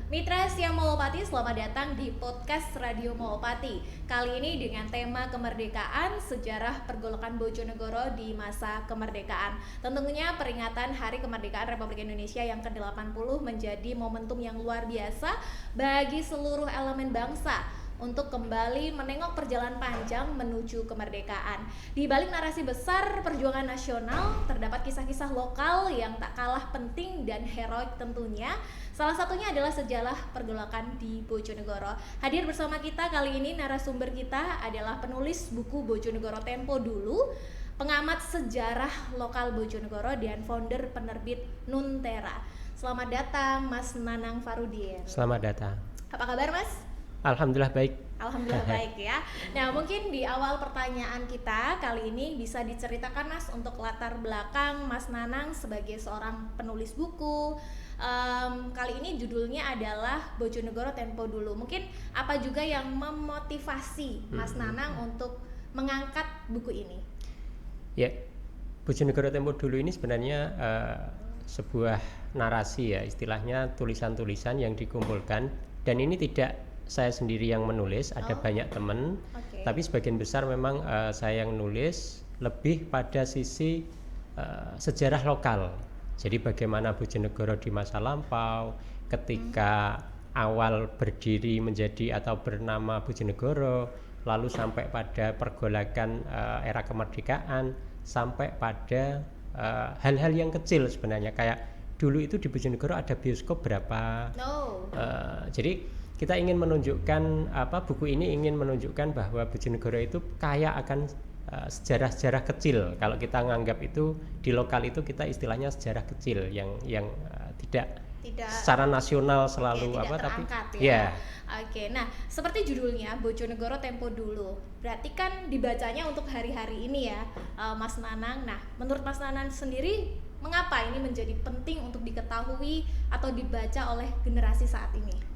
Mitra Siang Molopati, selamat datang di podcast Radio Molopati. Kali ini dengan tema kemerdekaan, sejarah pergolakan Bojonegoro di masa kemerdekaan. Tentunya peringatan Hari Kemerdekaan Republik Indonesia yang ke-80 menjadi momentum yang luar biasa bagi seluruh elemen bangsa untuk kembali menengok perjalanan panjang menuju kemerdekaan. Di balik narasi besar perjuangan nasional, terdapat kisah-kisah lokal yang tak kalah penting dan heroik tentunya. Salah satunya adalah sejarah pergolakan di Bojonegoro. Hadir bersama kita kali ini narasumber kita adalah penulis buku Bojonegoro Tempo Dulu, pengamat sejarah lokal Bojonegoro, dan founder penerbit Nuntera. Selamat datang Mas Nanang Farudin. Selamat datang. Apa kabar Mas? Alhamdulillah baik. Alhamdulillah baik ya. Nah, mungkin di awal pertanyaan kita kali ini bisa diceritakan Mas untuk latar belakang Mas Nanang sebagai seorang penulis buku. Kali ini judulnya adalah Bojonegoro Tempo Dulu. Mungkin apa juga yang memotivasi Mas Nanang untuk mengangkat buku ini? Ya, Bojonegoro Tempo Dulu ini sebenarnya sebuah narasi ya, istilahnya tulisan-tulisan yang dikumpulkan, dan ini tidak saya sendiri yang menulis, ada banyak teman, tapi sebagian besar memang saya yang nulis, lebih pada sisi sejarah lokal. Jadi bagaimana Bojonegoro di masa lampau, ketika awal berdiri menjadi atau bernama Bojonegoro, lalu sampai pada pergolakan era kemerdekaan, sampai pada hal-hal yang kecil sebenarnya, kayak dulu itu di Bojonegoro ada bioskop berapa. Jadi kita ingin menunjukkan, buku ini ingin menunjukkan bahwa Bojonegoro itu kaya akan sejarah-sejarah kecil. Kalau kita nganggap itu di lokal itu kita istilahnya sejarah kecil yang tidak secara nasional selalu tapi ya. Nah, seperti judulnya Bojonegoro Tempo Dulu, berarti kan dibacanya untuk hari-hari ini ya, Mas Nanang. Nah, menurut Mas Nanang sendiri, mengapa ini menjadi penting untuk diketahui atau dibaca oleh generasi saat ini?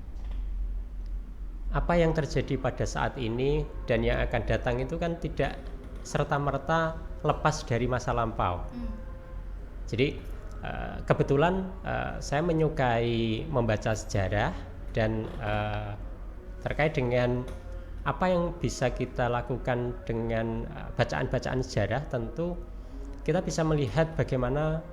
Apa yang terjadi pada saat ini dan yang akan datang itu kan tidak serta-merta lepas dari masa lampau. Jadi kebetulan saya menyukai membaca sejarah, dan terkait dengan apa yang bisa kita lakukan dengan bacaan-bacaan sejarah, tentu kita bisa melihat bagaimana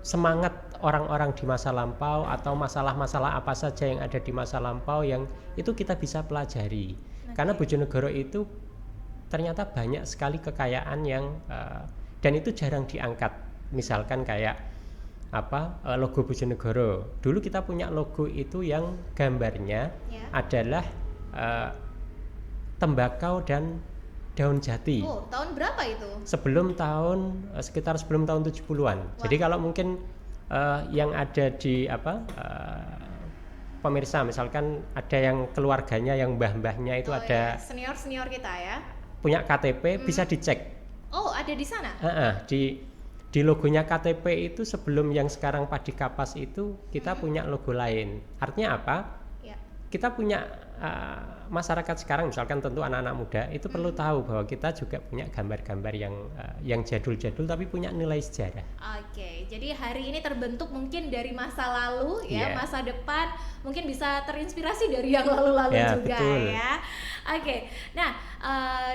semangat orang-orang di masa lampau atau masalah-masalah apa saja yang ada di masa lampau yang itu kita bisa pelajari. Karena Bojonegoro itu ternyata banyak sekali kekayaan yang dan itu jarang diangkat. Misalkan kayak logo Bojonegoro. Dulu kita punya logo itu yang gambarnya adalah tembakau dan daun jati. Tahun berapa itu? Sekitar sebelum tahun 70-an. Jadi kalau mungkin yang ada di pemirsa, misalkan ada yang keluarganya yang mbah-mbahnya itu ada senior-senior kita ya, punya KTP, bisa dicek. Ada di sana? Di logonya KTP itu sebelum yang sekarang Padi Kapas itu kita punya logo lain. Artinya apa? Kita punya masyarakat sekarang, misalkan tentu anak-anak muda itu perlu tahu bahwa kita juga punya gambar-gambar yang jadul-jadul tapi punya nilai sejarah. Jadi hari ini terbentuk mungkin dari masa lalu ya, masa depan mungkin bisa terinspirasi dari yang lalu-lalu juga, betul. Ya. Nah,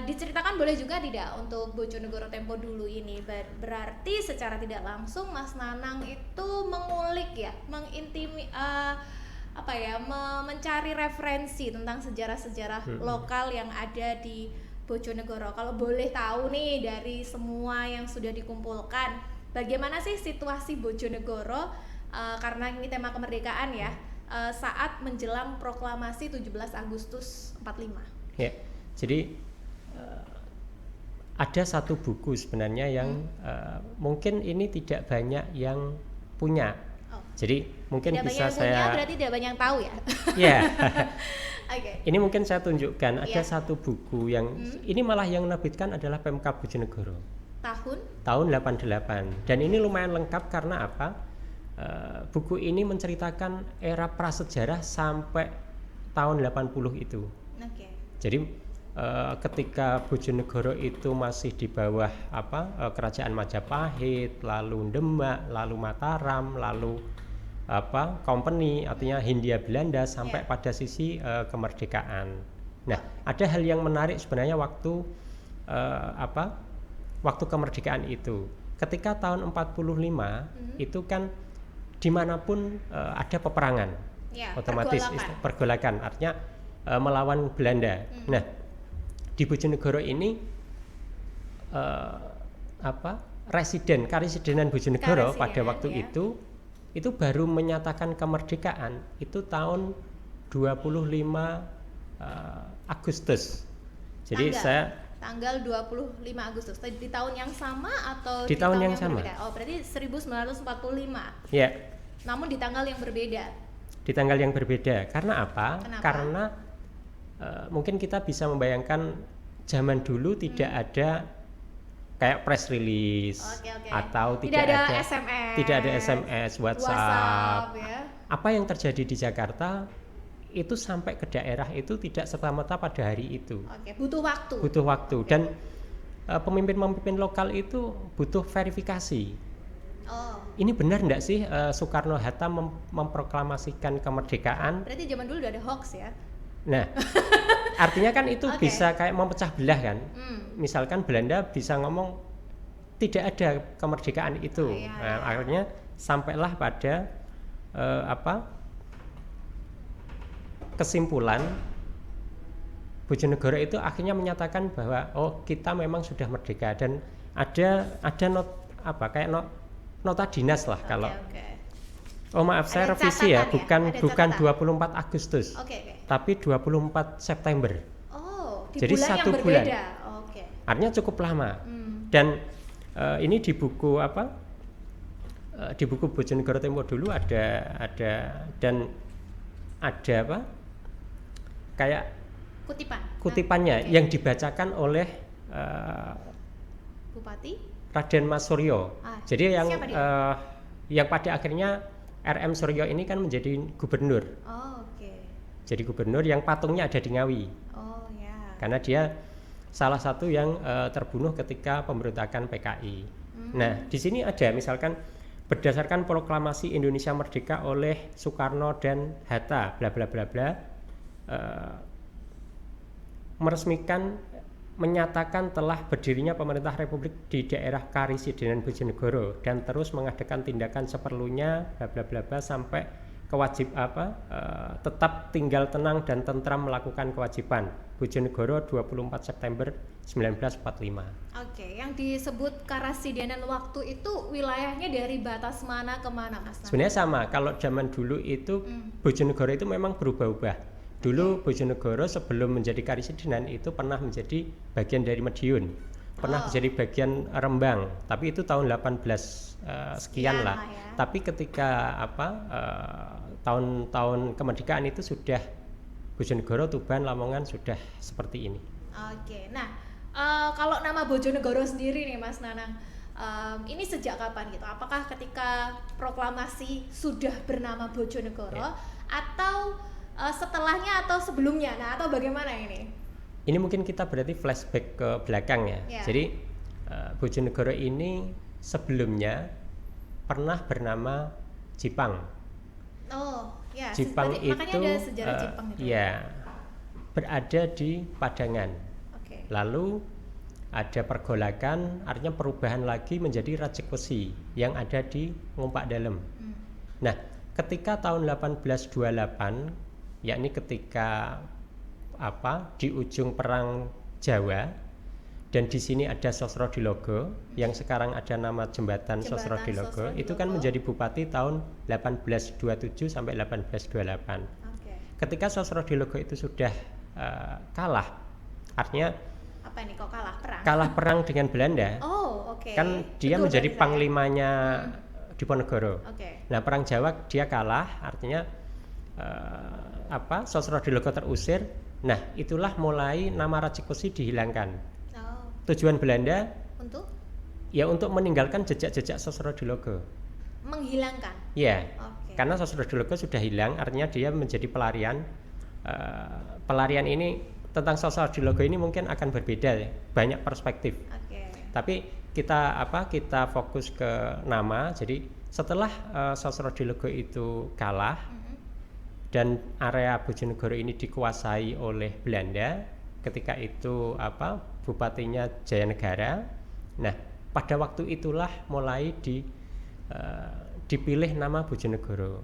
diceritakan boleh juga tidak untuk Bojonegoro Tempo Dulu ini? Berarti secara tidak langsung Mas Nanang itu mengulik ya, mencari referensi tentang sejarah-sejarah lokal yang ada di Bojonegoro. Kalau boleh tahu nih, dari semua yang sudah dikumpulkan, bagaimana sih situasi Bojonegoro, karena ini tema kemerdekaan ya, saat menjelang proklamasi 17 Agustus 45? Ya, jadi ada satu buku sebenarnya yang mungkin ini tidak banyak yang punya. Jadi mungkin tidak bisa saya berarti tidak banyak yang tahu ya. Ya. Ini mungkin saya tunjukkan, ada satu buku yang ini malah yang menerbitkan adalah Pemkab Bojonegoro. Tahun 88. Dan ini lumayan lengkap karena apa? Buku ini menceritakan era prasejarah sampai tahun 80 itu. Jadi ketika Bojonegoro itu masih di bawah kerajaan Majapahit, lalu Demak, lalu Mataram, lalu company, artinya Hindia Belanda sampai pada sisi kemerdekaan. Nah, ada hal yang menarik sebenarnya waktu waktu kemerdekaan itu. Ketika tahun 45 itu kan dimanapun ada peperangan, otomatis pergolakan, artinya melawan Belanda. Nah, di Bojonegoro ini Karesidenan Bojonegoro pada waktu itu baru menyatakan kemerdekaan itu tahun 25 Agustus. Jadi tanggal 25 Agustus di tahun yang sama atau di tahun yang sama? Berbeda? Oh, berarti 1945. Ya. Namun di tanggal yang berbeda. Di tanggal yang berbeda. Karena apa? Kenapa? Karena mungkin kita bisa membayangkan zaman dulu tidak ada kayak press release atau tidak ada SMS, WhatsApp. Ya. Apa yang terjadi di Jakarta itu sampai ke daerah itu tidak serta-merta pada hari itu. Butuh waktu. Dan pemimpin-pemimpin lokal itu butuh verifikasi. Ini benar enggak sih Soekarno-Hatta memproklamasikan kemerdekaan? Berarti zaman dulu udah ada hoax ya? Nah, artinya kan itu bisa kayak memecah belah kan. Misalkan Belanda bisa ngomong tidak ada kemerdekaan itu. Akhirnya sampailah pada kesimpulan Bojonegoro itu akhirnya menyatakan bahwa kita memang sudah merdeka, dan ada nota dinas lah kalau. Maaf, saya revisi ya, bukan 24 Agustus. Tapi 24 September. Jadi bulan 1 bulan. Artinya cukup lama. Dan ini di buku di buku Bojonegoro Tempo dulu ada kayak kutipannya yang dibacakan oleh Bupati Raden Mas Suryo. Jadi yang pada akhirnya RM Suryo ini kan menjadi gubernur. Jadi gubernur yang patungnya ada di Ngawi. Karena dia salah satu yang terbunuh ketika pemberontakan PKI. Nah, di sini ada misalkan berdasarkan proklamasi Indonesia Merdeka oleh Soekarno dan Hatta, bla bla bla bla, menyatakan telah berdirinya pemerintah Republik di daerah Karesidenan Bojonegoro dan terus mengadakan tindakan seperlunya bla bla bla bla sampai tetap tinggal tenang dan tentram melakukan kewajiban. Bojonegoro 24 September 1945. Yang disebut Karesidenan waktu itu wilayahnya dari batas mana ke mana, Mas? Sebenarnya sama. Kalau zaman dulu itu Bojonegoro itu memang berubah-ubah. Dulu Bojonegoro sebelum menjadi Karesidenan itu pernah menjadi bagian dari Madiun, pernah menjadi bagian Rembang, tapi itu tahun 18 sekian lah. Tapi ketika tahun-tahun kemerdekaan itu sudah Bojonegoro, Tuban, Lamongan sudah seperti ini. Nah kalau nama Bojonegoro sendiri nih Mas Nanang, ini sejak kapan gitu? Apakah ketika proklamasi sudah bernama Bojonegoro atau setelahnya atau sebelumnya? Nah, atau bagaimana ini? Ini mungkin kita berarti flashback ke belakang ya. Jadi Bojonegoro ini sebelumnya pernah bernama Jipang. Jipang itu makanya ada sejarah Jipang itu. Berada di Padangan. Lalu ada pergolakan, artinya perubahan lagi menjadi Rajek Wesi yang ada di Ngumpak Dalem. Nah, ketika tahun 1828, yakni ketika di ujung perang Jawa, dan di sini ada Sosrodilogo yang sekarang ada nama jembatan Sosrodilogo, itu kan menjadi bupati tahun 1827 sampai 1828. Ketika Sosrodilogo itu sudah kalah, artinya apa ini kok kalah perang? Kalah perang dengan Belanda. Kan dia menjadi panglimanya Diponegoro. Nah, perang Jawa dia kalah, artinya Sosrodilogo terusir. Nah, itulah mulai nama Rajek Wesi dihilangkan. Tujuan Belanda untuk meninggalkan jejak-jejak Sosrodilogo. Menghilangkan? Karena Sosrodilogo sudah hilang, artinya dia menjadi pelarian. Pelarian ini tentang Sosrodilogo ini mungkin akan berbeda ya, banyak perspektif. Tapi kita fokus ke nama. Jadi setelah Sosrodilogo itu kalah dan area Bojonegoro ini dikuasai oleh Belanda, ketika itu bupatinya Jayanegara. Nah, pada waktu itulah mulai dipilih nama Bojonegoro.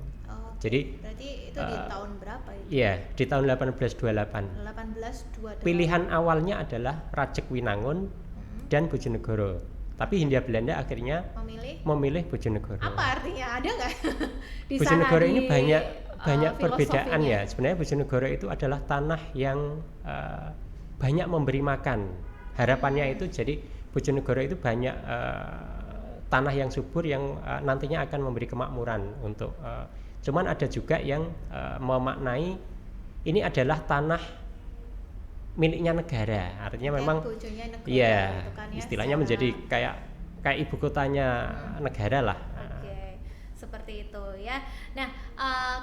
Jadi berarti itu di tahun berapa itu? Iya, di tahun 1828. 1828. Pilihan awalnya adalah Rajek Winangun dan Bojonegoro. Tapi Hindia Belanda akhirnya memilih Bojonegoro. Apa artinya? Ada nggak di Bojonegoro sana ini banyak perbedaan filosofinya? ya. Sebenarnya Bojonegoro itu adalah tanah yang banyak memberi makan. Harapannya itu jadi Bojonegoro itu banyak tanah yang subur yang nantinya akan memberi kemakmuran untuk. Cuman ada juga yang memaknai ini adalah tanah miliknya negara, artinya memang iya gitu kan, istilahnya menjadi kayak ibu kotanya negara lah. Seperti itu ya. Nah,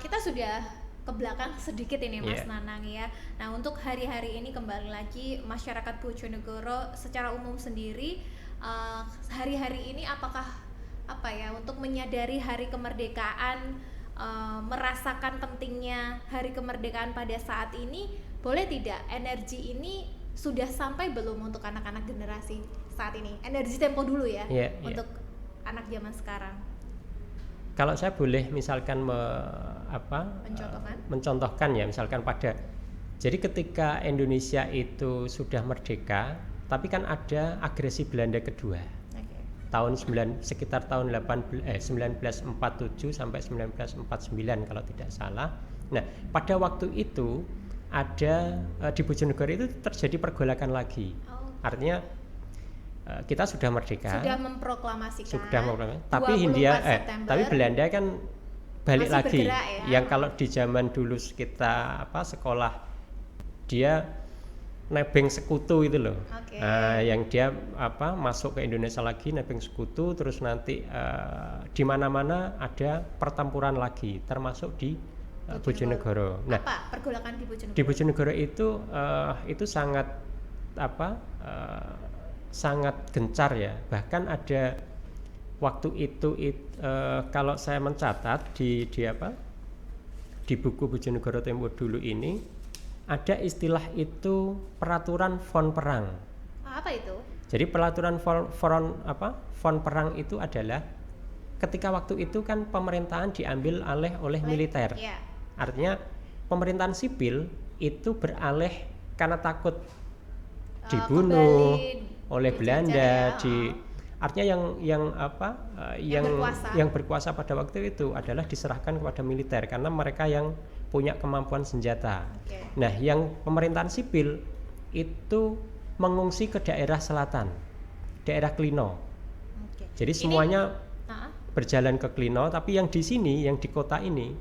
kita sudah ke belakang sedikit ini Mas Nanang ya. Nah, untuk hari-hari ini kembali lagi masyarakat Bojonegoro secara umum sendiri hari-hari ini apakah untuk menyadari hari kemerdekaan, merasakan pentingnya hari kemerdekaan pada saat ini, boleh tidak energi ini sudah sampai belum untuk anak-anak generasi saat ini? Energi tempo dulu ya, untuk anak zaman sekarang. Kalau saya boleh misalkan mencontohkan ya, misalkan jadi ketika Indonesia itu sudah merdeka, tapi kan ada agresi Belanda kedua. Sekitar tahun 1947 sampai 1949 kalau tidak salah. Nah, pada waktu itu ada di Bojonegoro itu terjadi pergolakan lagi. Artinya kita sudah merdeka, sudah memproklamasikan. Tapi Belanda kan balik masih lagi. Bergerak, ya? Yang kalau di zaman dulu kita sekolah, dia nebeng sekutu itu loh. Yang dia masuk ke Indonesia lagi nebeng sekutu, terus nanti di mana-mana ada pertempuran lagi, termasuk di Bojonegoro. Nah, apa pergolakan di Bojonegoro? Di Bojonegoro itu sangat sangat gencar ya. Bahkan ada waktu itu kalau saya mencatat di buku Bojonegoro Tempo Dulu ini ada istilah itu peraturan fon perang. Apa itu? Jadi peraturan fon perang itu adalah ketika waktu itu kan pemerintahan diambil oleh militer. Yeah. Artinya pemerintahan sipil itu beralih karena takut dibunuh oleh Belanda. Artinya yang berkuasa pada waktu itu adalah diserahkan kepada militer karena mereka yang punya kemampuan senjata. Nah, yang pemerintahan sipil itu mengungsi ke daerah selatan, daerah Klino. Jadi semuanya berjalan ke Klino, tapi yang di sini, yang di kota ini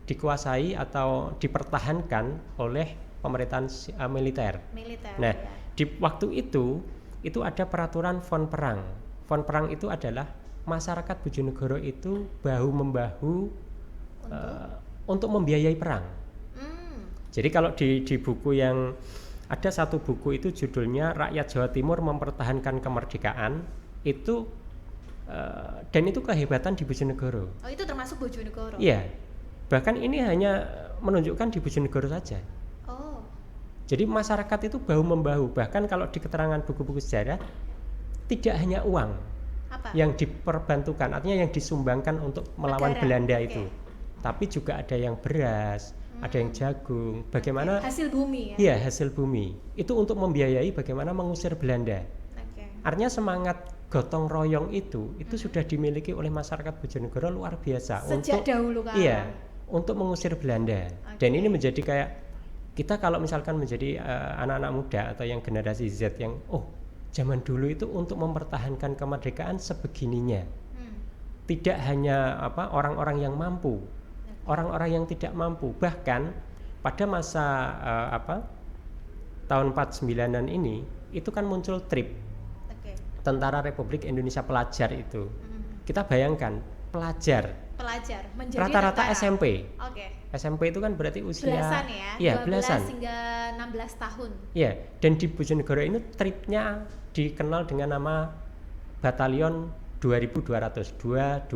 dikuasai atau dipertahankan oleh pemerintahan militer. Nah, di waktu itu ada peraturan fon perang. Fon perang itu adalah masyarakat Bojonegoro itu bahu membahu untuk membiayai perang. Jadi kalau di buku yang ada satu buku itu judulnya Rakyat Jawa Timur Mempertahankan Kemerdekaan itu dan itu kehebatan di Bojonegoro. Oh, itu termasuk Bojonegoro? Iya. Bahkan ini hanya menunjukkan di Bojonegoro saja. Oh. Jadi masyarakat itu bahu membahu. Bahkan kalau di keterangan buku-buku sejarah tidak hanya uang yang diperbantukan, artinya yang disumbangkan untuk melawan Belanda itu. Tapi juga ada yang beras, ada yang jagung, bagaimana hasil bumi ya? Iya, hasil bumi. Itu untuk membiayai bagaimana mengusir Belanda. Artinya semangat gotong royong itu sudah dimiliki oleh masyarakat Bojonegoro luar biasa sejak dahulu kan. Iya, untuk mengusir Belanda. Dan ini menjadi kayak kita kalau misalkan menjadi anak-anak muda atau yang generasi Z yang zaman dulu itu untuk mempertahankan kemerdekaan sebegininya. Tidak hanya orang-orang yang mampu, orang-orang yang tidak mampu. Bahkan pada masa tahun 49-an ini itu kan muncul TRIP, Tentara Republik Indonesia Pelajar itu. Kita bayangkan pelajar menjadi rata-rata tentara. SMP. SMP itu kan berarti usia belasan ya? Iya, 12 belasan hingga 16 tahun. Iya, dan di Bojonegoro ini TRIP-nya dikenal dengan nama Batalion 2200 22000.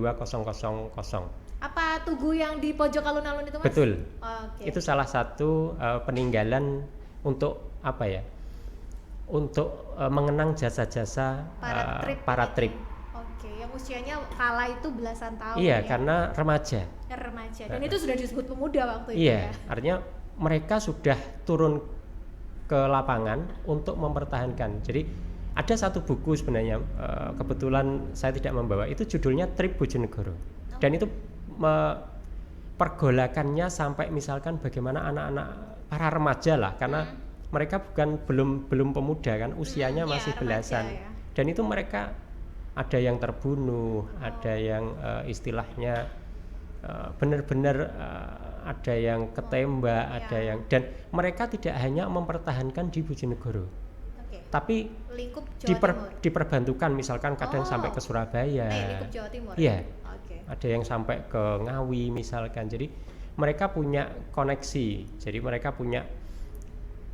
Apa Tugu yang di pojok alun-alun itu, Mas? Betul. Oke. Itu salah satu peninggalan untuk apa ya? Untuk mengenang jasa-jasa para trip. Oke, yang usianya kala itu belasan tahun Iya, ya. karena remaja. Remaja. Dan itu sudah disebut pemuda waktu itu Iya, ya. artinya mereka sudah turun ke lapangan untuk mempertahankan. Jadi ada satu buku sebenarnya, kebetulan saya tidak membawa, itu judulnya Trip Bojonegoro. Dan itu pergolakannya sampai misalkan bagaimana anak-anak para remaja lah, karena mereka belum pemuda kan, usianya masih remaja belasan. ya. Dan itu mereka ada yang terbunuh, ada yang istilahnya benar-benar ada yang ketembak, ada yang, dan mereka tidak hanya mempertahankan di Bojonegoro, tapi lingkup Jawa Timur. diperbantukan misalkan kadang sampai ke Surabaya. Lingkup Jawa Timur. Iya. Oke. Ada yang sampai ke Ngawi misalkan. Jadi mereka punya koneksi. Jadi mereka punya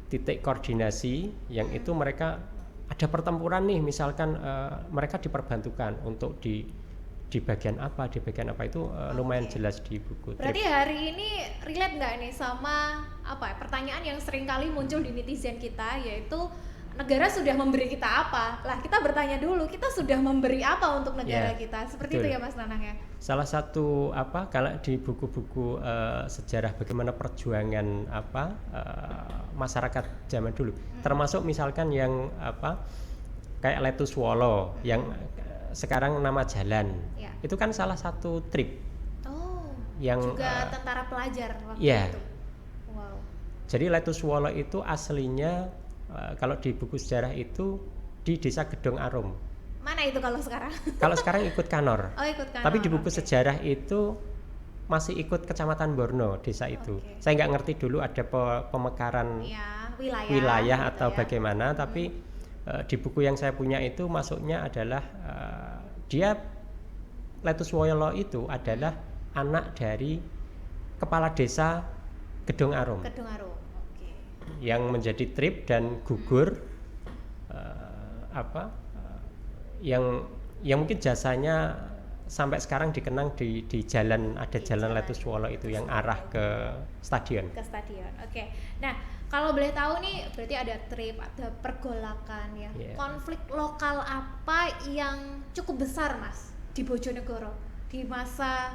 titik koordinasi yang itu mereka ada pertempuran nih, misalkan mereka diperbantukan untuk di bagian apa itu lumayan jelas di buku. Berarti hari ini relate nggak nih sama apa pertanyaan yang sering kali muncul di netizen kita, yaitu negara sudah memberi kita apa? Lah kita bertanya dulu, kita sudah memberi apa untuk negara kita? Seperti betul. itu ya Mas Nanang ya. Salah satu kalau di buku-buku sejarah bagaimana perjuangan masyarakat zaman dulu, termasuk misalkan yang kayak Letus Wolo yang sekarang nama jalan, itu kan salah satu trip. Yang juga tentara pelajar waktu itu. Wow. Jadi Letus Wolo itu aslinya kalau di buku sejarah itu di Desa Gedong Arum. Mana itu kalau sekarang? Kalau sekarang ikut Kanor. Oh, ikut Kanor. Tapi di buku sejarah itu masih ikut Kecamatan Borno, desa itu. Saya nggak ngerti dulu ada pemekaran wilayah atau bagaimana, tapi di buku yang saya punya itu masuknya adalah dia Letus Wolo itu adalah anak dari kepala desa Gedong Arum. Yang menjadi trip dan gugur yang mungkin jasanya sampai sekarang dikenang di jalan, ada jalan Letus Wolo itu yang arah ke stadion. Oke. Nah, kalau boleh tahu nih, berarti ada trip, ada pergolakan ya. Konflik lokal apa yang cukup besar Mas di Bojonegoro di masa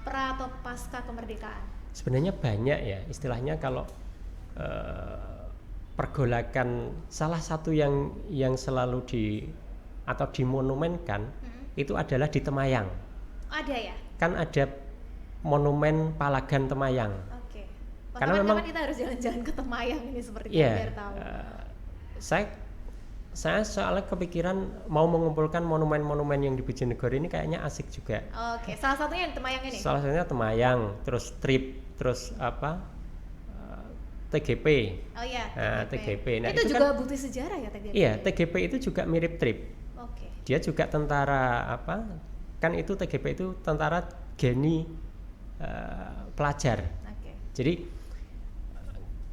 pra atau pasca kemerdekaan? Sebenarnya banyak ya, istilahnya kalau pergolakan salah satu yang selalu dimonumenkan itu adalah di Temayang. Ada ya? Kan ada monumen Palagan Temayang. Oke. Karena memang kita harus jalan-jalan ke Temayang ini seperti biar tahu. Saya soalnya kepikiran mau mengumpulkan monumen-monumen yang di Bojonegoro ini kayaknya asik juga. Oke, salah satunya di Temayang ini. Salah satunya Temayang, terus trip, terus TGP. Oh iya, TGP. Nah, itu juga bukti sejarah ya TGP. Iya, TGP itu juga mirip trip. Oke. Dia juga tentara kan itu TGP itu tentara geni pelajar. Oke. Jadi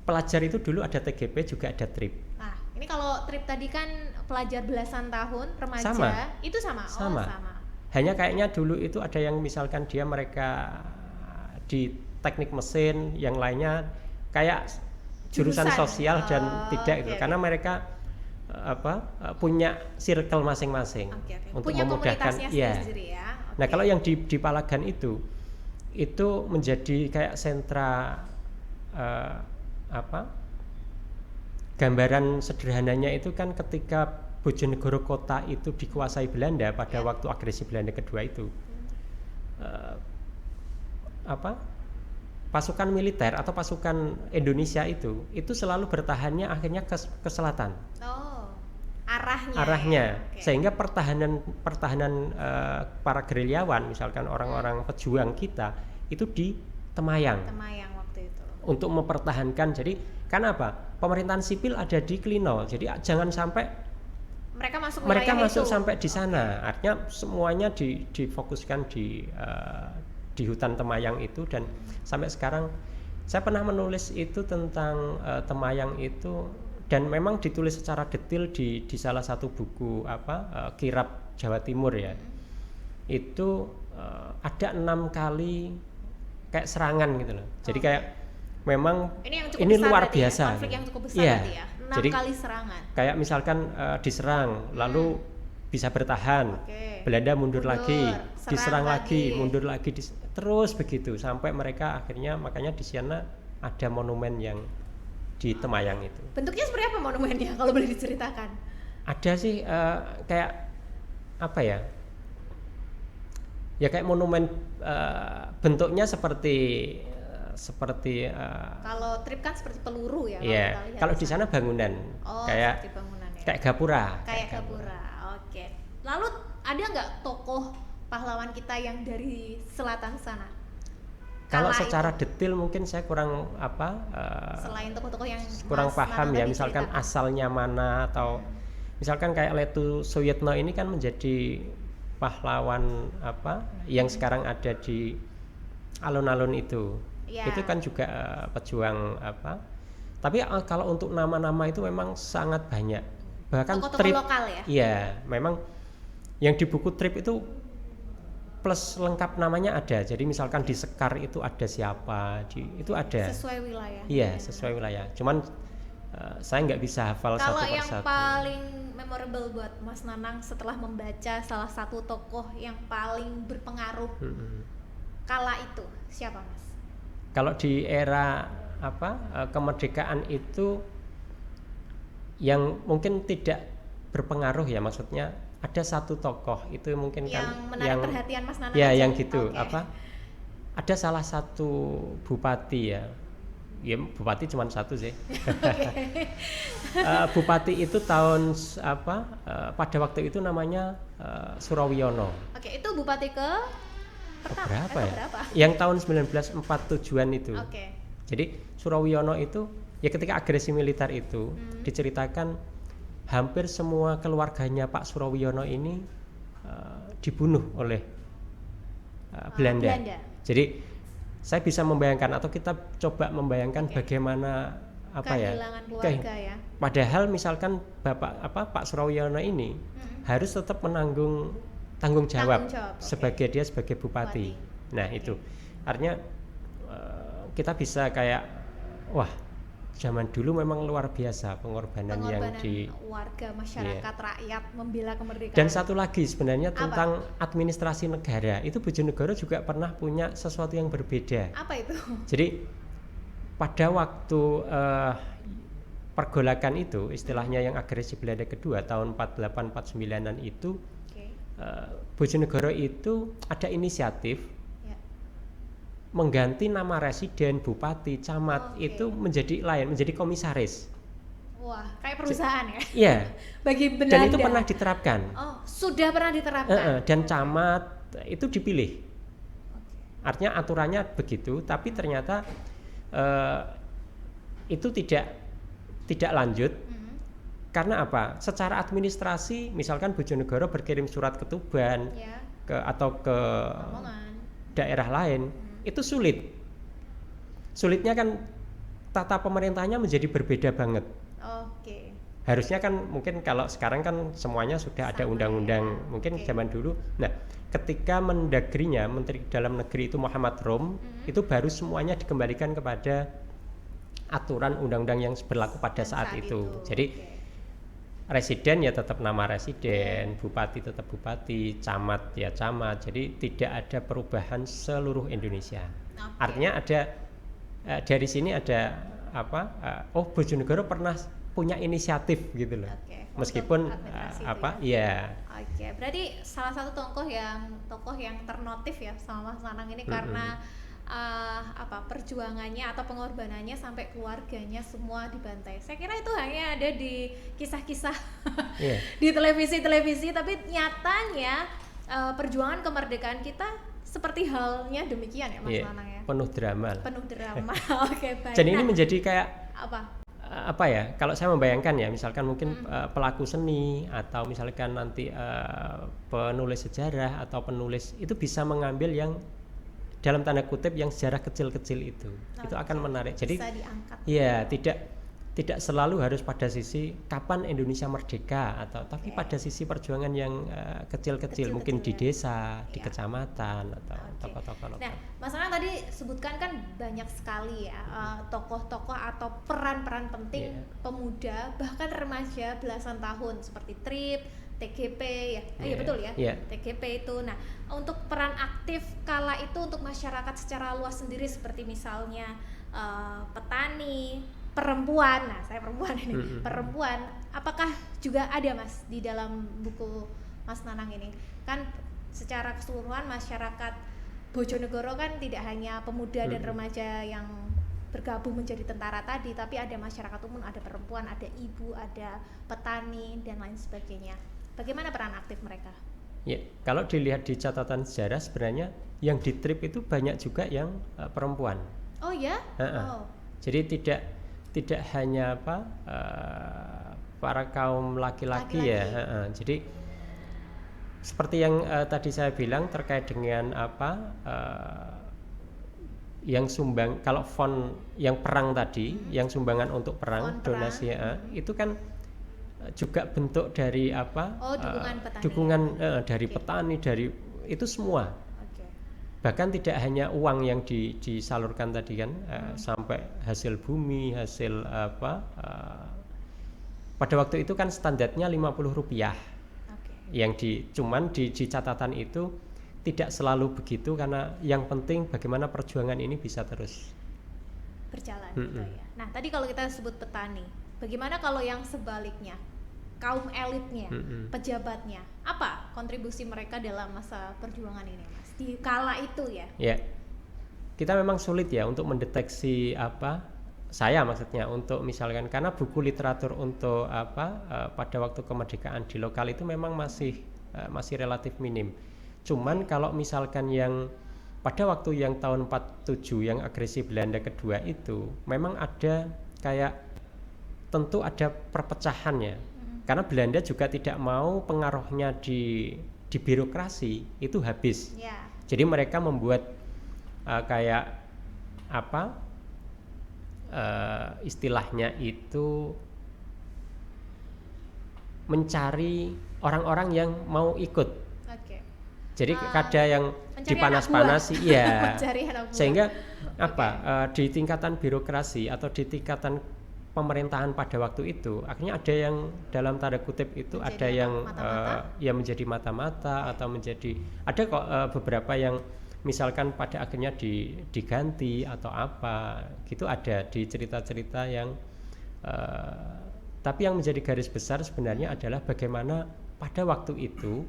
pelajar itu dulu ada TGP juga ada trip. Nah, ini kalau trip tadi kan pelajar belasan tahun, remaja, itu sama. Sama. Hanya kayaknya dulu itu ada yang misalkan mereka di teknik mesin, yang lainnya kayak jurusan sosial dan tidak gitu, karena mereka punya circle masing-masing untuk punya memudahkan sendiri ya. Nah, kalau yang di Palagan itu menjadi kayak sentra gambaran sederhananya itu kan ketika Bojonegoro kota itu dikuasai Belanda pada waktu agresi Belanda kedua itu, pasukan militer atau pasukan Indonesia itu selalu bertahannya akhirnya ke selatan. Arahnya. Sehingga pertahanan para gerilyawan, misalkan orang-orang pejuang kita itu di Temayang waktu itu untuk mempertahankan. Jadi karena apa? Pemerintahan sipil ada di Klino, jadi jangan sampai mereka masuk sampai di sana. Artinya semuanya difokuskan di hutan Temayang itu. Dan sampai sekarang saya pernah menulis itu tentang Temayang itu, dan memang ditulis secara detail di salah satu buku kirab Jawa Timur ya, itu ada 6 kali kayak serangan gitu loh. Jadi kayak memang ini luar berarti biasa. Konflik yang cukup besar Iya. berarti ya. 6 Jadi kali serangan. Kayak misalkan diserang, lalu bisa bertahan, Belanda mundur lagi, diserang lagi, mundur lagi, terus begitu sampai mereka akhirnya, makanya di sana ada monumen yang di Temayang itu. Bentuknya seperti apa monumennya kalau boleh diceritakan? Ada sih kayak apa ya? Ya kayak monumen, bentuknya seperti kalau trip kan seperti peluru ya. Iya. Kalau di sana bangunan, kayak bangunan ya. Kayak gapura. Kayak gapura. Oke. Lalu ada nggak tokoh pahlawan kita yang dari selatan sana? Kalau secara detail mungkin saya kurang selain tokoh-tokoh yang kurang paham ya, misalkan asalnya mana, atau misalkan kayak Letu Suyitno ini kan menjadi pahlawan yang sekarang ada di alun-alun itu. Itu kan juga pejuang tapi kalau untuk nama-nama itu memang sangat banyak, bahkan tokoh-tokoh trip lokal ya. Iya, memang yang di buku trip itu plus lengkap namanya ada. Jadi misalkan di Sekar itu ada siapa, itu ada sesuai wilayah. Iya, sesuai wilayah. Cuman saya nggak bisa hafal satu persatu. Kalau yang paling memorable buat Mas Nanang setelah membaca salah satu tokoh yang paling berpengaruh kala itu siapa, Mas? Kalau di era kemerdekaan itu yang mungkin tidak berpengaruh ya, maksudnya ada satu tokoh itu mungkin yang kan menarik perhatian Mas Nanang ya aja. yang gitu. Ada salah satu bupati ya bupati cuma satu sih. Bupati itu tahun pada waktu itu namanya Surawiono. Itu bupati ke berapa ya? Yang tahun 1947-an itu. Jadi Surawiono itu ya ketika agresi militer itu diceritakan hampir semua keluarganya Pak Surawiono ini dibunuh oleh Belanda. Jadi saya bisa membayangkan, atau kita coba membayangkan bagaimana kehilangan keluarga ya. Padahal misalkan Pak Surawiono ini harus tetap menanggung tanggung jawab sebagai dia sebagai bupati. Nah itu artinya kita bisa kayak wah, zaman dulu memang luar biasa pengorbanan yang di warga masyarakat rakyat membela kemerdekaan. Dan satu lagi sebenarnya tentang administrasi negara, itu Bojonegoro juga pernah punya sesuatu yang berbeda. Apa itu? Jadi pada waktu pergolakan itu, istilahnya yang agresi Belanda kedua tahun 48-49an itu, Bojonegoro itu ada inisiatif mengganti nama residen, bupati, camat itu menjadi lain, menjadi komisaris. Wah, kayak perusahaan ya? Iya. Bagi Belanda. Dan itu pernah diterapkan. Sudah pernah diterapkan. Dan camat itu dipilih. Artinya aturannya begitu, tapi ternyata itu tidak lanjut. Karena apa? Secara administrasi, misalkan Bojonegoro berkirim surat ke Tuban atau ke daerah lain, itu sulit. Sulitnya kan tata pemerintahnya menjadi berbeda banget. Harusnya kan mungkin kalau sekarang kan semuanya sudah ada undang-undang, mungkin zaman dulu. Nah, ketika Mendagrinya, Menteri Dalam Negeri itu Muhammad Rom, itu baru semuanya dikembalikan kepada aturan undang-undang yang berlaku pada saat itu. Jadi residen ya tetap nama residen, bupati tetap bupati, camat ya camat. Jadi tidak ada perubahan seluruh Indonesia. Artinya ada dari sini ada Bojonegoro pernah punya inisiatif gitu loh. Meskipun berarti salah satu tokoh yang ternotif ya sama Mas Nanang ini karena perjuangannya atau pengorbanannya sampai keluarganya semua dibantai. Saya kira itu hanya ada di kisah-kisah di televisi, tapi nyatanya perjuangan kemerdekaan kita seperti halnya demikian ya Mas Nanang ya. Penuh drama. Baik. Jadi ini menjadi kayak apa ya, kalau saya membayangkan ya, misalkan mungkin pelaku seni atau misalkan nanti penulis sejarah atau penulis itu bisa mengambil yang dalam tanda kutip yang sejarah kecil-kecil itu akan menarik. Jadi bisa diangkat. Ya, tidak selalu harus pada sisi kapan Indonesia merdeka tapi pada sisi perjuangan yang kecil-kecil mungkin di desa, di kecamatan atau tokoh-tokoh lokal. Nah, Mas Anang tadi sebutkan kan banyak sekali ya tokoh-tokoh atau peran-peran penting pemuda bahkan remaja belasan tahun seperti TRIP, TGP ya, iya betul ya, TGP itu. Nah, untuk peran aktif kala itu untuk masyarakat secara luas sendiri seperti misalnya petani, perempuan. Nah, saya perempuan ini. Perempuan, apakah juga ada Mas di dalam buku Mas Nanang ini? Kan secara keseluruhan masyarakat Bojonegoro kan tidak hanya pemuda dan remaja yang bergabung menjadi tentara tadi, tapi ada masyarakat umum, ada perempuan, ada ibu, ada petani dan lain sebagainya. Bagaimana peran aktif mereka? Ya, kalau dilihat di catatan sejarah sebenarnya yang di TRIP itu banyak juga yang perempuan. Oh ya? Jadi tidak hanya para kaum laki-laki ya. Jadi seperti yang tadi saya bilang terkait dengan yang sumbang, kalau font yang perang tadi, yang sumbangan untuk perang, donasi itu kan juga bentuk dari dukungan petani. Dukungan dari petani, dari itu semua. Bahkan tidak hanya uang yang disalurkan tadi kan, sampai hasil bumi, hasil pada waktu itu kan standarnya Rp50. Yang cuman di catatan itu tidak selalu begitu, karena yang penting bagaimana perjuangan ini bisa terus berjalan gitu ya. Nah, tadi kalau kita sebut petani, bagaimana kalau yang sebaliknya? Kaum elitnya, pejabatnya, apa kontribusi mereka dalam masa perjuangan ini, Mas? Di kala itu ya? Ya, kita memang sulit ya untuk mendeteksi saya maksudnya untuk misalkan, karena buku literatur untuk pada waktu kemerdekaan di lokal itu memang masih relatif minim. Cuman kalau misalkan yang pada waktu yang tahun 47 yang agresi Belanda kedua itu memang ada kayak tentu ada perpecahannya. Karena Belanda juga tidak mau pengaruhnya di birokrasi itu habis. Jadi mereka membuat kayak istilahnya itu mencari orang-orang yang mau ikut. Jadi ada yang dipanas-panasi, ya. Sehingga di tingkatan birokrasi atau di tingkatan pemerintahan pada waktu itu akhirnya ada yang dalam tanda kutip itu menjadi ada yang menjadi mata-mata atau menjadi ada kok beberapa yang misalkan pada akhirnya diganti atau apa gitu, ada di cerita-cerita yang tapi yang menjadi garis besar sebenarnya adalah bagaimana pada waktu itu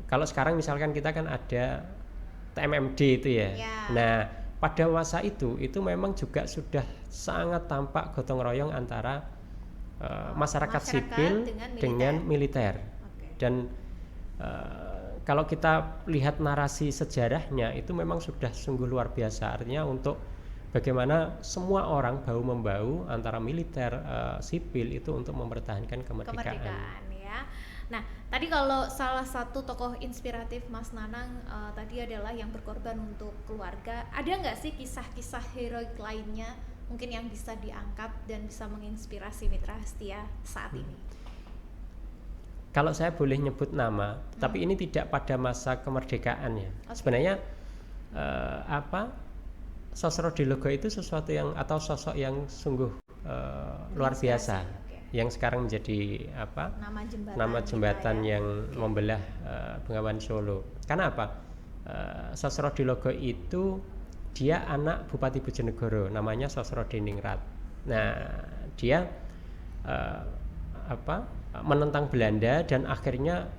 kalau sekarang misalkan kita kan ada TMMD itu ya. Nah, pada masa itu memang juga sudah sangat tampak gotong royong antara masyarakat sipil dengan militer. Dan kalau kita lihat narasi sejarahnya itu memang sudah sungguh luar biasa. Artinya untuk bagaimana semua orang bahu membahu antara militer, sipil itu untuk mempertahankan kemerdekaan. Ya. Nah, tadi kalau salah satu tokoh inspiratif Mas Nanang tadi adalah yang berkorban untuk keluarga. Ada nggak sih kisah-kisah heroik lainnya mungkin yang bisa diangkat dan bisa menginspirasi Mitra Hastia saat ini? Kalau saya boleh nyebut nama, tapi ini tidak pada masa kemerdekaan ya. Sebenarnya Sosrodilogo itu sesuatu yang atau sosok yang sungguh luar biasa. Yang sekarang menjadi nama jembatan yang membelah Bengawan Solo. Karena apa? Sosrodilogo itu dia anak Bupati Bojonegoro, namanya Sosrodiningrat. Nah, dia menentang Belanda dan akhirnya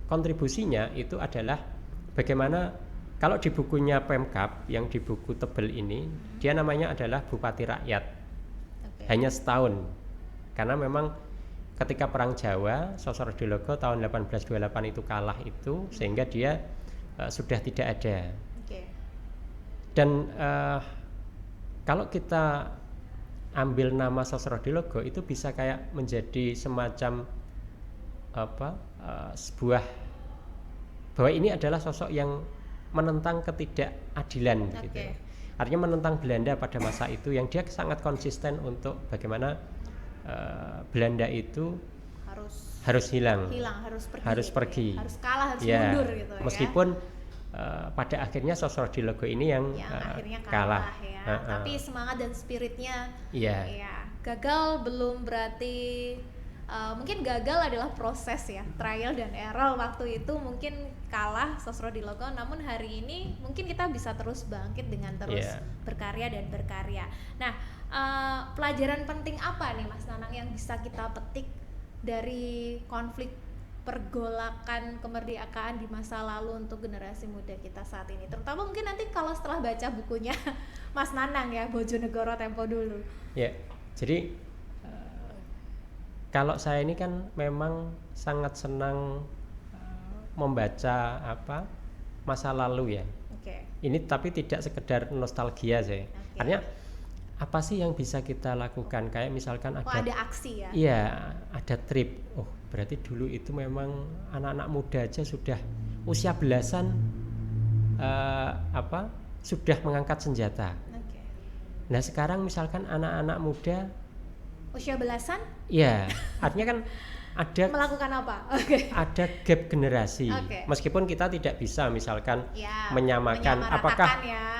kontribusinya itu adalah bagaimana kalau di bukunya Pemkab yang di buku tebel ini dia namanya adalah Bupati Rakyat. Hanya setahun, karena memang ketika Perang Jawa Sosrodilogo tahun 1828 itu kalah itu, sehingga dia sudah tidak ada. Dan kalau kita ambil nama Sosrodilogo itu bisa kayak menjadi semacam sebuah bahwa ini adalah sosok yang menentang ketidakadilan gitu. artinya menentang Belanda pada masa itu, yang dia sangat konsisten untuk bagaimana Belanda itu harus hilang, harus pergi, harus kalah, harus ya, mundur gitu ya. meskipun pada akhirnya Sosrodilogo ini yang akhirnya kalah ya. Tapi semangat dan spiritnya ya, gagal belum berarti mungkin gagal adalah proses ya, trial dan error. Waktu itu mungkin kalah Sosrodilogo, namun hari ini mungkin kita bisa terus bangkit dengan terus berkarya dan berkarya. Nah, pelajaran penting apa nih Mas Nanang yang bisa kita petik dari konflik pergolakan kemerdekaan di masa lalu untuk generasi muda kita saat ini, terutama mungkin nanti kalau setelah baca bukunya Mas Nanang ya, Bojonegoro Tempo Dulu. Ya, jadi kalau saya ini kan memang sangat senang membaca masa lalu ya. Ini tapi tidak sekedar nostalgia saya. Artinya apa sih yang bisa kita lakukan? Kayak misalkan ada aksi ya. Iya, ada trip. Oh, berarti dulu itu memang anak-anak muda aja sudah usia belasan sudah mengangkat senjata. Nah, sekarang misalkan anak-anak muda usia belasan? Iya, artinya kan ada melakukan apa? Ada gap generasi. Meskipun kita tidak bisa misalkan menyamakan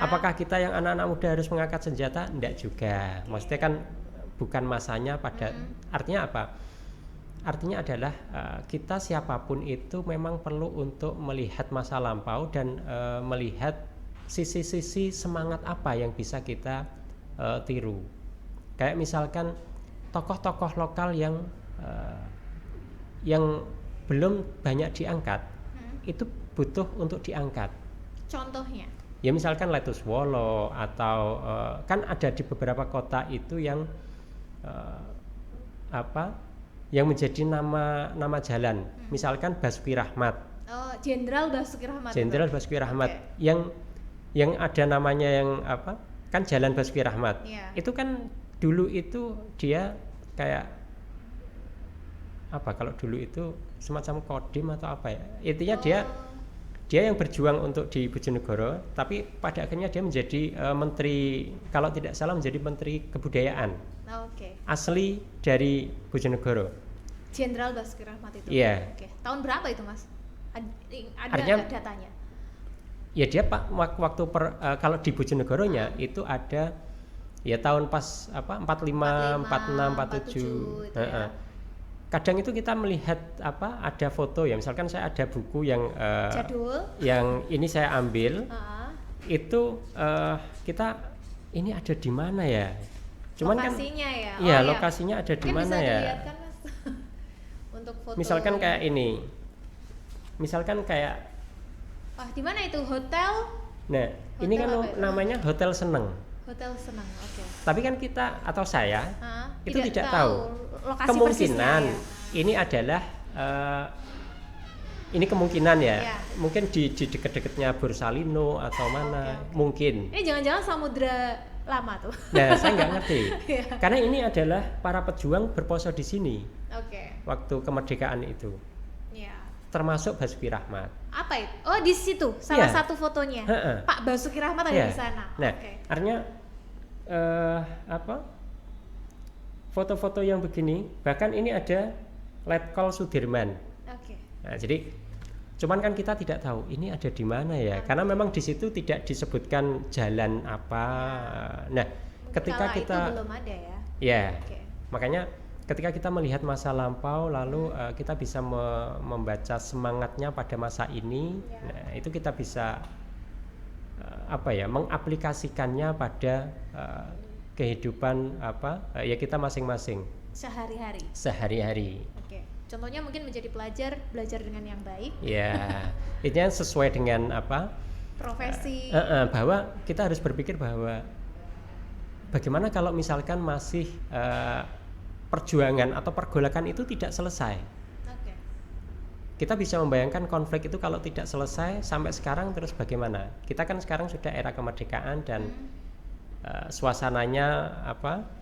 apakah kita yang anak-anak muda harus mengangkat senjata, enggak juga. Maksudnya kan bukan masanya pada artinya apa? Artinya adalah kita siapapun itu memang perlu untuk melihat masa lampau dan melihat sisi-sisi semangat apa yang bisa kita tiru. Kayak misalkan tokoh-tokoh lokal yang belum banyak diangkat, itu butuh untuk diangkat. Contohnya? Ya misalkan Letus Wolo atau kan ada di beberapa kota itu yang yang menjadi nama jalan. Misalkan Basuki Rahmat. Oh, Jenderal Basuki Rahmat. Jenderal Basuki Rahmat yang ada namanya yang kan Jalan Basuki Rahmat. Itu kan dulu itu dia kayak kalau dulu itu semacam kodim atau apa ya, intinya dia yang berjuang untuk di Bojonegoro, tapi pada akhirnya dia menjadi menteri, kalau tidak salah menjadi menteri kebudayaan asli dari Bojonegoro, Jenderal Basuki Rahmat itu. Tahun berapa itu Mas? Ada datanya? Ya dia waktu kalau di Bojonegoronya itu ada ya tahun pas 45, 46, 47 ya. Kadang itu kita melihat ada foto ya, misalkan saya ada buku yang jadul yang ini saya ambil itu kita ini ada di mana ya, cuman lokasinya kan lokasinya ada di mana ya, dilihatkan, Mas. Untuk foto misalkan kayak ini, misalkan kayak di mana itu hotel? Nah, ini kan namanya Hotel Seneng. Hotel Seneng, Tapi kan kita atau saya itu tidak tahu. Kemungkinan ini adalah ini kemungkinan ya. Mungkin di dekat-dekatnya Borsalino atau mana, mungkin. Ini jangan-jangan Samudra Lama tuh. Nah, saya nggak ngerti. Karena ini adalah para pejuang berpose di sini. Waktu kemerdekaan itu. Termasuk Basuki Rahmat. Apa itu? Oh, di situ salah satu fotonya. Pak Basuki Rahmat ada di sana. Nah, artinya foto-foto yang begini, bahkan ini ada Letkol Sudirman. Nah, jadi cuman kan kita tidak tahu ini ada di mana ya, karena memang di situ tidak disebutkan jalan apa. Nah, ketika kita itu belum ada ya. Ya. Makanya ketika kita melihat masa lampau lalu kita bisa membaca semangatnya pada masa ini, nah, itu kita bisa mengaplikasikannya pada kehidupan ya kita masing-masing sehari-hari. Contohnya mungkin menjadi belajar dengan yang baik. Ya, itu sesuai dengan profesi. Bahwa kita harus berpikir bahwa bagaimana kalau misalkan masih perjuangan atau pergolakan itu tidak selesai. Kita bisa membayangkan konflik itu kalau tidak selesai sampai sekarang terus bagaimana? Kita kan sekarang sudah era kemerdekaan dan suasananya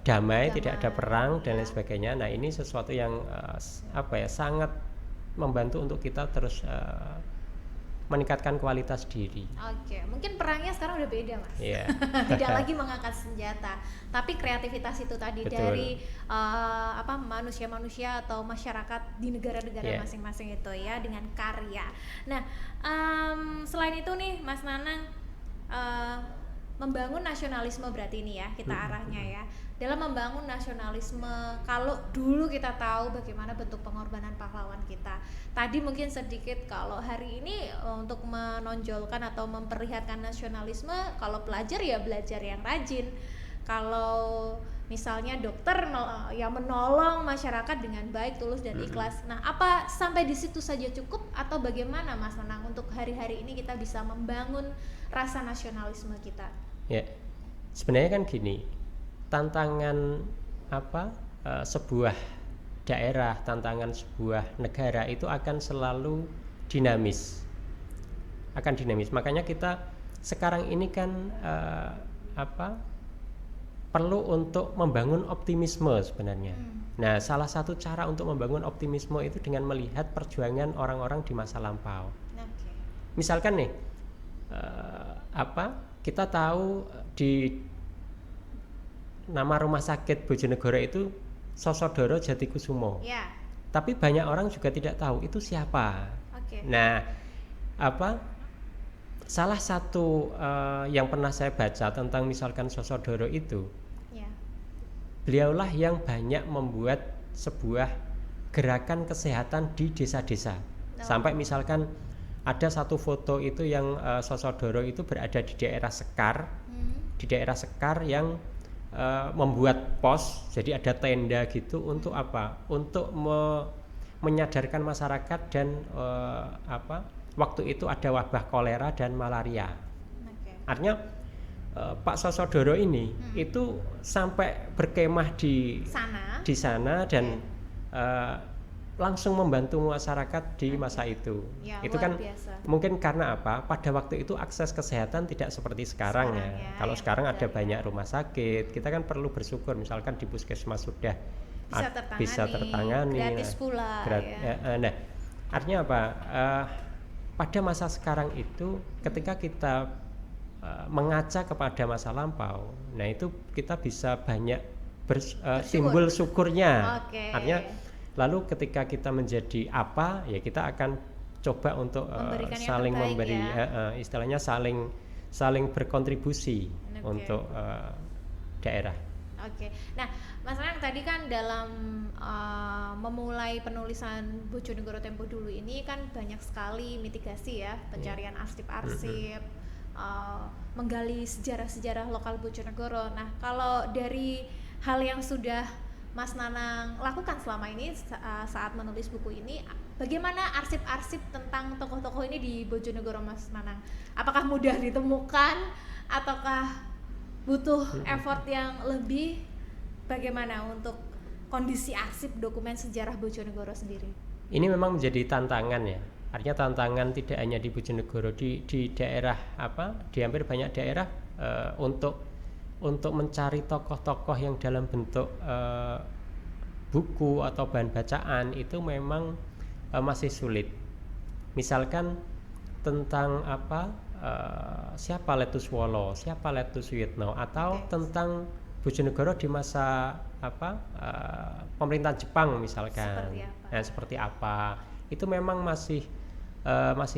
damai, tidak ada perang dan lain sebagainya. Nah, ini sesuatu yang sangat membantu untuk kita terus meningkatkan kualitas diri. Oke, mungkin perangnya sekarang udah beda, Mas. Iya. Tidak lagi mengangkat senjata, tapi kreativitas itu tadi. Betul. Dari manusia-manusia atau masyarakat di negara-negara Iya. masing-masing itu ya, dengan karya. Nah, selain itu nih Mas Nanang, membangun nasionalisme berarti ini ya kita arahnya ya. Dalam membangun nasionalisme, kalau dulu kita tahu bagaimana bentuk pengorbanan pahlawan kita. Tadi mungkin sedikit, kalau hari ini untuk menonjolkan atau memperlihatkan nasionalisme, kalau pelajar ya belajar yang rajin. Kalau misalnya dokter yang menolong masyarakat dengan baik, tulus dan ikhlas. Nah, apa sampai di situ saja cukup atau bagaimana Mas Nanang untuk hari-hari ini kita bisa membangun rasa nasionalisme kita? Ya, sebenarnya kan gini, tantangan sebuah daerah, tantangan sebuah negara itu akan selalu dinamis, makanya kita sekarang ini kan perlu untuk membangun optimisme sebenarnya. Nah, salah satu cara untuk membangun optimisme itu dengan melihat perjuangan orang-orang di masa lampau. Misalkan nih, kita tahu di nama rumah sakit Bojonegoro itu Sosodoro Jatikusumo. Ya. Tapi banyak orang juga tidak tahu itu siapa. Nah, salah satu yang pernah saya baca tentang misalkan Sosodoro itu, beliaulah yang banyak membuat sebuah gerakan kesehatan di desa-desa. Sampai misalkan ada satu foto itu yang Sosodoro itu berada di daerah Sekar, yang membuat pos, jadi ada tenda gitu untuk apa? Untuk menyadarkan masyarakat dan waktu itu ada wabah kolera dan malaria. Artinya Pak Sosodoro ini itu sampai berkemah di sana dan langsung membantu masyarakat di masa itu. Ya, itu kan biasa. Mungkin karena apa? Pada waktu itu akses kesehatan tidak seperti sekarang ya. Kalau sekarang ada banyak rumah sakit, kita kan perlu bersyukur misalkan di puskesmas sudah bisa tertangani. Gratis pula. Nah, artinya apa? Pada masa sekarang itu, ketika kita mengaca kepada masa lampau, nah itu kita bisa banyak timbul syukurnya. Artinya lalu ketika kita menjadi apa, ya kita akan coba untuk saling memberi, istilahnya saling berkontribusi untuk daerah. Nah, Mas Nanang tadi kan dalam memulai penulisan Bojonegoro Tempo dulu ini kan banyak sekali mitigasi ya, pencarian arsip-arsip, menggali sejarah-sejarah lokal Bojonegoro. Nah, kalau dari hal yang sudah Mas Nanang lakukan selama ini saat menulis buku ini, bagaimana arsip-arsip tentang tokoh-tokoh ini di Bojonegoro, Mas Nanang? Apakah mudah ditemukan ataukah butuh effort yang lebih? Bagaimana untuk kondisi arsip dokumen sejarah Bojonegoro sendiri? Ini memang menjadi tantangan ya. Artinya tantangan tidak hanya di Bojonegoro, di daerah di hampir banyak daerah untuk mencari tokoh-tokoh yang dalam bentuk buku atau bahan bacaan itu memang masih sulit. Misalkan tentang siapa Letus Wolo, siapa Letus Suyitno, atau tentang Bojonegoro di masa pemerintahan Jepang misalkan. Seperti apa? Itu memang masih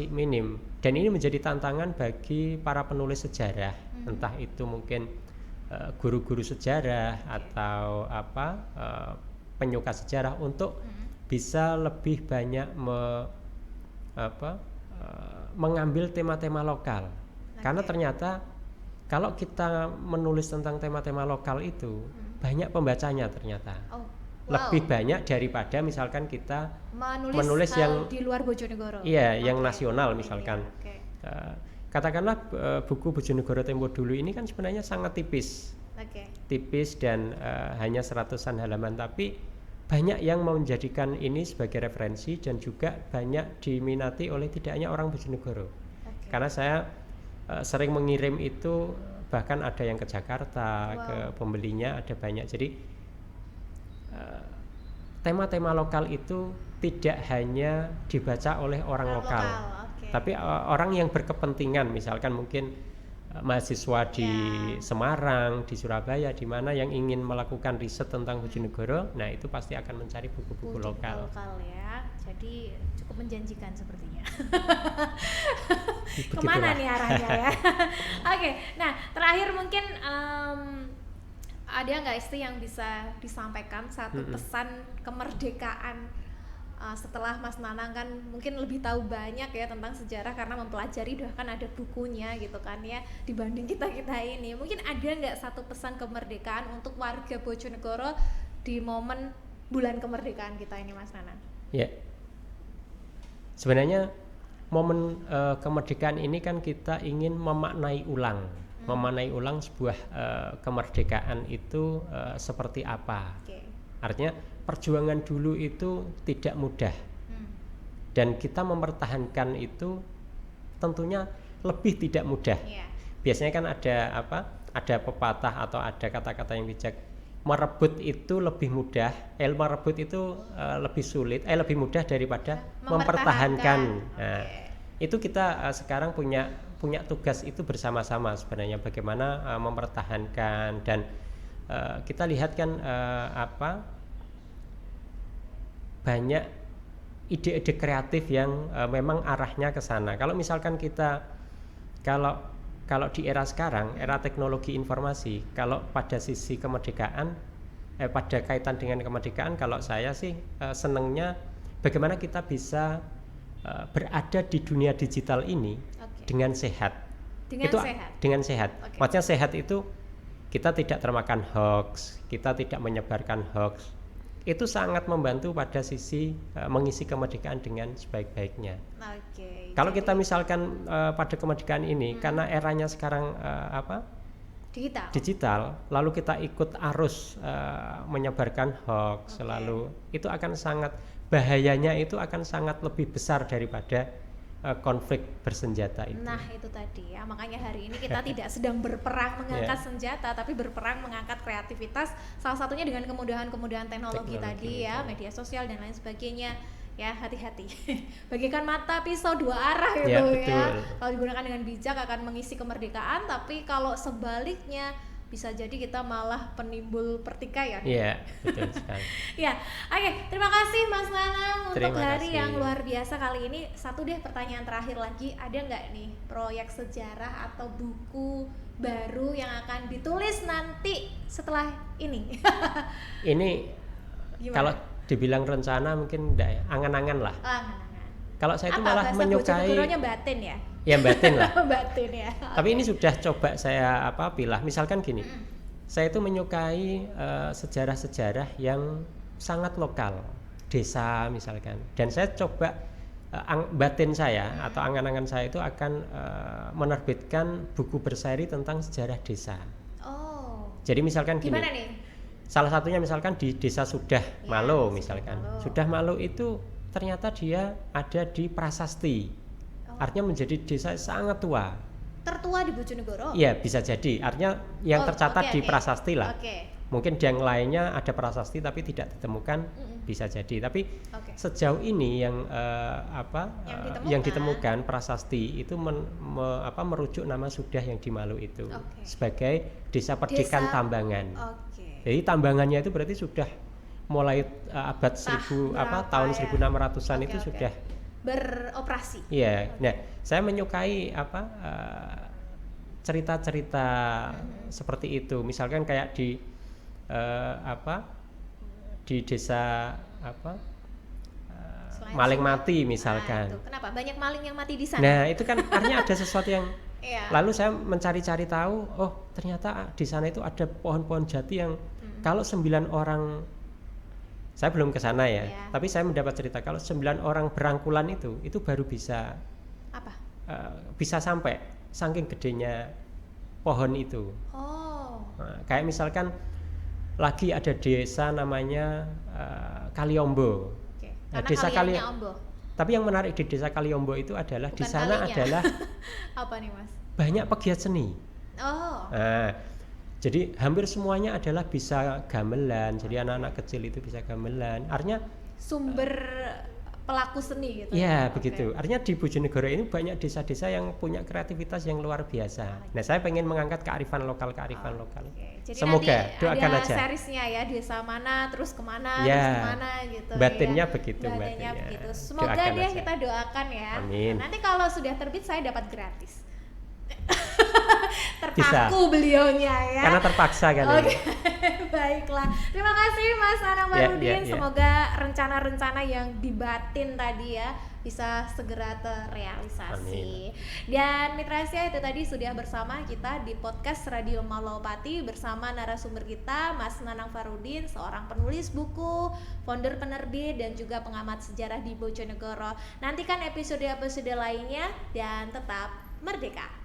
minim, dan ini menjadi tantangan bagi para penulis sejarah, entah itu mungkin guru-guru sejarah atau penyuka sejarah untuk bisa lebih banyak mengambil tema-tema lokal. Karena ternyata kalau kita menulis tentang tema-tema lokal itu banyak pembacanya ternyata. Lebih banyak daripada misalkan kita menulis yang di luar Bojonegoro. Iya, yang nasional misalkan. Katakanlah buku Bojonegoro Tempo dulu ini kan sebenarnya sangat tipis. Tipis dan hanya 100-an halaman, tapi banyak yang menjadikan ini sebagai referensi dan juga banyak diminati oleh tidak hanya orang Bojonegoro. Karena saya sering mengirim itu, bahkan ada yang ke Jakarta, ke pembelinya ada banyak. Jadi tema-tema lokal itu tidak hanya dibaca oleh orang lokal, Tapi orang yang berkepentingan, misalkan mungkin mahasiswa di Semarang, di Surabaya, di mana yang ingin melakukan riset tentang Bojonegoro, nah itu pasti akan mencari buku-buku lokal ya. Jadi cukup menjanjikan sepertinya. Begitulah. Kemana nih arahnya ya? Oke, nah terakhir mungkin ada nggak sih yang bisa disampaikan satu pesan kemerdekaan setelah Mas Nanang kan mungkin lebih tahu banyak ya tentang sejarah karena mempelajari, bahkan ada bukunya gitu kan ya, dibanding kita ini. Mungkin ada nggak satu pesan kemerdekaan untuk warga Bojonegoro di momen bulan kemerdekaan kita ini, Mas Nanang? Ya, sebenarnya momen kemerdekaan ini kan kita ingin memaknai ulang sebuah kemerdekaan itu seperti apa. Artinya perjuangan dulu itu tidak mudah, dan kita mempertahankan itu tentunya lebih tidak mudah. Biasanya kan ada pepatah atau ada kata-kata yang bijak, merebut itu lebih mudah, merebut itu lebih mudah daripada mempertahankan. Nah, itu kita sekarang punya tugas itu bersama-sama sebenarnya, bagaimana mempertahankan. Dan kita lihat kan banyak ide-ide kreatif yang memang arahnya ke sana. Kalau misalkan kita kalau di era sekarang, era teknologi informasi, kalau pada sisi kemerdekaan, pada kaitan dengan kemerdekaan, kalau saya sih senangnya bagaimana kita bisa berada di dunia digital ini dengan sehat. Dengan sehat. Maksudnya sehat itu kita tidak termakan hoax, kita tidak menyebarkan hoax. Itu sangat membantu pada sisi mengisi kemerdekaan dengan sebaik-baiknya. Kalau kita misalkan pada kemerdekaan ini karena eranya sekarang digital, lalu kita ikut arus menyebarkan hoax, lalu itu akan sangat bahayanya, itu akan sangat lebih besar daripada konflik bersenjata itu. Nah itu tadi ya, makanya hari ini kita tidak sedang berperang mengangkat senjata, tapi berperang mengangkat kreativitas, salah satunya dengan kemudahan-kemudahan teknologi tadi ya, media sosial dan lain sebagainya. Ya hati-hati, bagikan mata pisau dua arah gitu ya. Kalau digunakan dengan bijak akan mengisi kemerdekaan, tapi kalau sebaliknya bisa jadi kita malah penimbul pertikaian. Iya, betul sekali. Ya, oke. Terima kasih Mas Nanang untuk hari yang luar biasa kali ini. Satu deh pertanyaan terakhir lagi, ada nggak nih proyek sejarah atau buku baru yang akan ditulis nanti setelah ini? Ini gimana? Kalau dibilang rencana mungkin enggak ya, angan-angan lah. Angan-angan. Kalau saya itu malah menyukai batin ya. Ya batin lah. Batin ya. Tapi ini sudah coba saya pilah. Misalkan gini, saya itu menyukai sejarah-sejarah yang sangat lokal, desa misalkan. Dan saya coba batin saya atau angan-angan saya itu akan menerbitkan buku berseri tentang sejarah desa. Jadi misalkan gini. Gimana nih? Salah satunya misalkan di Desa Sudah Malo misalkan. Sudah Malo itu ternyata dia ada di prasasti. Artinya menjadi desa sangat tua. Tertua di Bojonegoro? Iya, bisa jadi. Artinya yang tercatat di prasasti lah. Mungkin yang lainnya ada prasasti tapi tidak ditemukan, bisa jadi. Tapi sejauh ini yang ditemukan prasasti itu merujuk nama Sudah yang di Malo itu sebagai Desa Perdikan Tambangan. Jadi tambangannya itu berarti sudah mulai abad tahun 1600-an itu sudah beroperasi. Iya. Nah, saya menyukai cerita-cerita seperti itu. Misalkan kayak di desa Maling Mati misalkan. Nah, kenapa banyak maling yang mati di sana? Nah, itu kan artinya ada sesuatu yang lalu saya mencari-cari tahu, oh ternyata di sana itu ada pohon-pohon jati yang kalau 9 orang, saya belum ke sana ya, tapi saya mendapat cerita kalau 9 orang berangkulan itu baru bisa bisa sampai saking gedenya pohon itu. Nah, kayak misalkan lagi ada desa namanya Kaliombo. Nah, desa Kaliombo. Tapi yang menarik di Desa Kaliombo itu adalah di sana adalah apa nih Mas? Banyak pegiat seni. Nah, jadi hampir semuanya adalah bisa gamelan. Jadi anak-anak kecil itu bisa gamelan. Artinya sumber pelaku seni gitu. Ya, Oke. begitu. Artinya di Bojonegoro ini banyak desa-desa yang punya kreativitas yang luar biasa. Nah, saya pengen mengangkat kearifan lokal. Oke. Jadi Semoga, nanti doakan ada aja. seriesnya ya, desa mana terus kemana Ya, terus kemana gitu. batinnya ya. begitu, Batinnya batinnya. begitu. Semoga Doakan dia aja. kita doakan ya. Amin. Nanti kalau sudah terbit saya dapat gratis. Bisa. Terpaku beliaunya ya. Karena terpaksa kan Oke, ini. baiklah. Terima kasih Mas Anang Ya, Barudin. ya. Semoga rencana-rencana yang dibatin tadi ya bisa segera terrealisasi. Amin. Dan Mitra Asia itu tadi sudah bersama kita di podcast Radio Malopati bersama narasumber kita Mas Nanang Farudin, seorang penulis buku, founder penerbit dan juga pengamat sejarah di Bojonegoro. Nantikan episode-episode lainnya dan tetap merdeka.